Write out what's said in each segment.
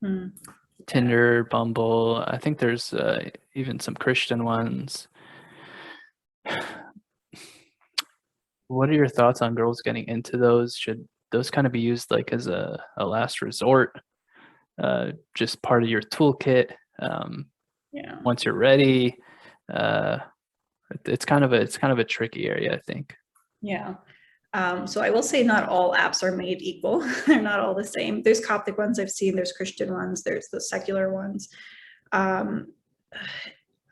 Hmm. Yeah. Tinder, Bumble. I think there's even some Christian ones. What are your thoughts on girls getting into those? Should those kind of be used like as a last resort, just part of your toolkit Yeah. once you're ready? Uh, it's kind of a tricky area, I think. Yeah. So I will say not all apps are made equal. They're not all the same. There's Coptic ones I've seen, there's Christian ones, there's the secular ones. Um,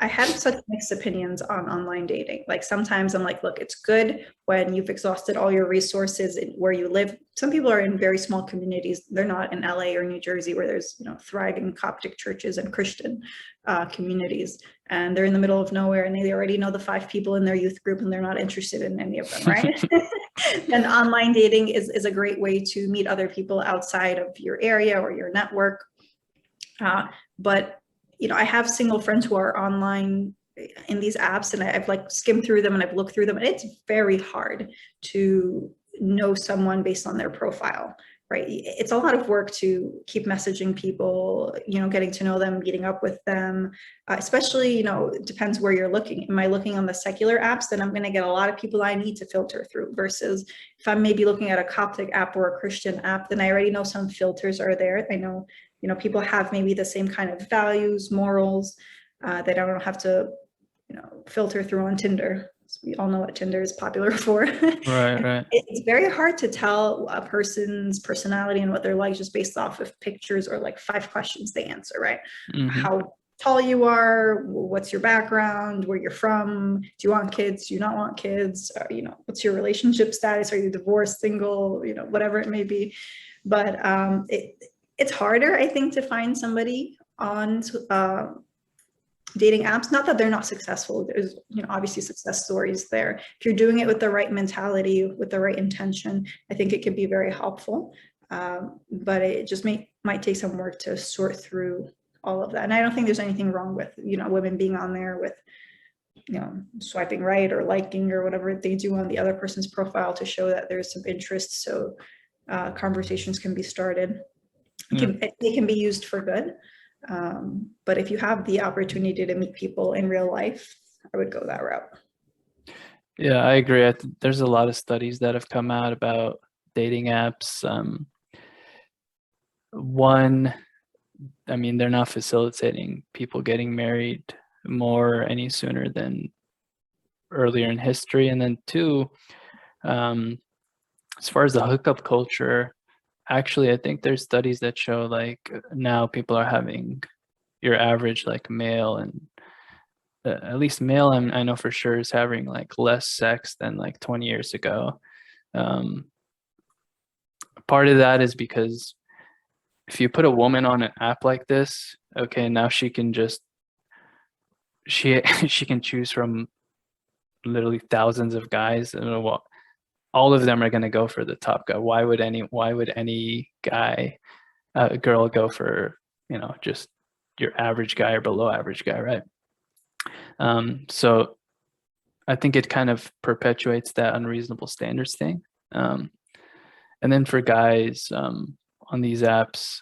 I have such mixed opinions on online dating. Like sometimes I'm like, look, it's good when you've exhausted all your resources in where you live. Some people are in very small communities. They're not in LA or New Jersey where there's, thriving Coptic churches and Christian communities. And they're in the middle of nowhere and they already know the 5 people in their youth group and they're not interested in any of them, right? And online dating is a great way to meet other people outside of your area or your network. But I have single friends who are online in these apps, and I've like skimmed through them and I've looked through them, and it's very hard to know someone based on their profile, right? It's a lot of work to keep messaging people, getting to know them, meeting up with them, especially, it depends where you're looking. Am I looking on the secular apps? Then I'm going to get a lot of people I need to filter through, versus if I'm maybe looking at a Coptic app or a Christian app, then I already know some filters are there. I know people have maybe the same kind of values, morals, that I don't have to, filter through on Tinder. So we all know what Tinder is popular for. Right, right. It's very hard to tell a person's personality and what they're like just based off of pictures or like 5 questions they answer, right? Hmm. How tall you are, what's your background, where you're from, do you want kids, do you not want kids, what's your relationship status, are you divorced, single, whatever it may be. But it's harder, I think, to find somebody on dating apps. Not that they're not successful. There's, obviously success stories there. If you're doing it with the right mentality, with the right intention, I think it can be very helpful. But it just might take some work to sort through all of that. And I don't think there's anything wrong with, women being on there with, swiping right or liking or whatever they do on the other person's profile to show that there's some interest. So conversations can be started. Yeah. They can be used for good. But if you have the opportunity to meet people in real life, I would go that route. Yeah, I agree. There's a lot of studies that have come out about dating apps. One, I mean, they're not facilitating people getting married more any sooner than earlier in history. And then two, um, as far as the hookup culture, actually, I think there's studies that show like now people are having your average like male and at least male, I know for sure is having like less sex than like 20 years ago. Um, Part of that is because if you put a woman on an app like this, okay, now she can just she she can choose from literally thousands of guys, and all of them are going to go for the top guy. Why would any guy, girl go for just your average guy or below average guy, right? So I think it kind of perpetuates that unreasonable standards thing. And then for guys on these apps,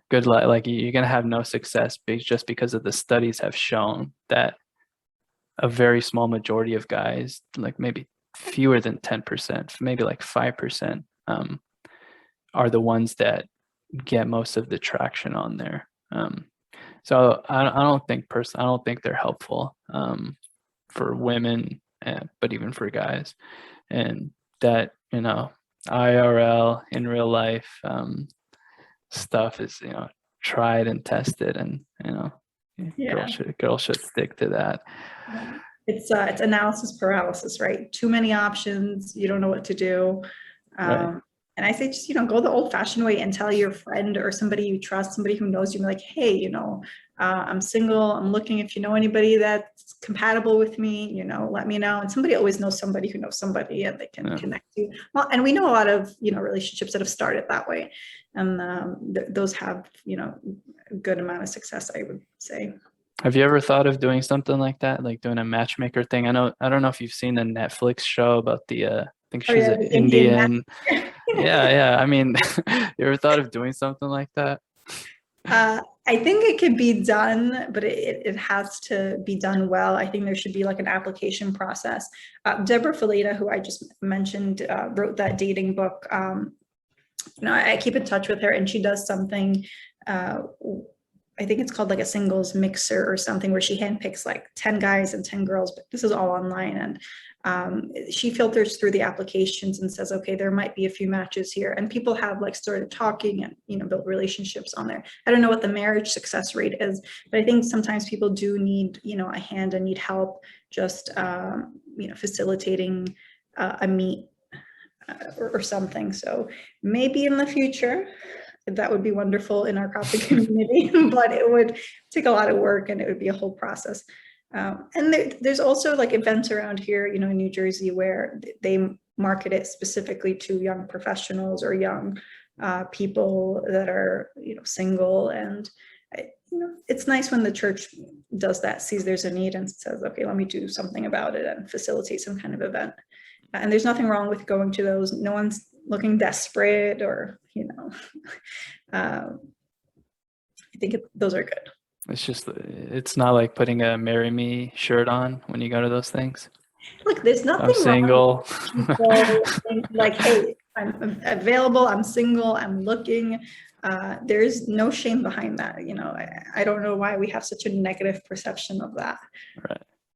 good luck. Like you're gonna have no success just because of the studies have shown that a very small majority of guys, like maybe fewer than 10%, maybe like 5%, are the ones that get most of the traction on there. So I don't think they're helpful for women, but even for guys, and that IRL in real life stuff is tried and tested, and Yeah. girls should stick to that. It's analysis paralysis, right? Too many options, you don't know what to do. Right. And I say just, go the old fashioned way and tell your friend or somebody you trust, somebody who knows you, like, hey, I'm single, I'm looking, if you know anybody that's compatible with me, let me know. And somebody always knows somebody who knows somebody and they can Yeah. connect you. Well, and we know a lot of, relationships that have started that way. And those have, a good amount of success, I would say. Have you ever thought of doing something like that, like doing a matchmaker thing? I don't know if you've seen the Netflix show about I think Oh she's yeah, an the Indian Indian. match. Yeah, yeah. I mean, you ever thought of doing something like that? I think it could be done, but it has to be done well. I think there should be like an application process. Deborah Fileta, who I just mentioned, wrote that dating book. I keep in touch with her, and she does something. I think it's called like a singles mixer or something, where she handpicks like 10 guys and 10 girls, but this is all online. And she filters through the applications and says, okay, there might be a few matches here. And people have like started talking and, built relationships on there. I don't know what the marriage success rate is, but I think sometimes people do need, a hand and need help just, facilitating a meet or something. So maybe in the future, that would be wonderful in our Coptic community, but it would take a lot of work and it would be a whole process. And there's also like events around here, in New Jersey, where they market it specifically to young professionals or young people that are, single. And, it's nice when the church does that, sees there's a need and says, okay, let me do something about it and facilitate some kind of event. And there's nothing wrong with going to those. No one's looking desperate or, I think those are good. It's not like putting a "Marry Me" shirt on when you go to those things. Look, there's nothing I'm single. wrong with people like, hey, I'm available, I'm single, I'm looking. There's no shame behind that. I don't know why we have such a negative perception of that. Right.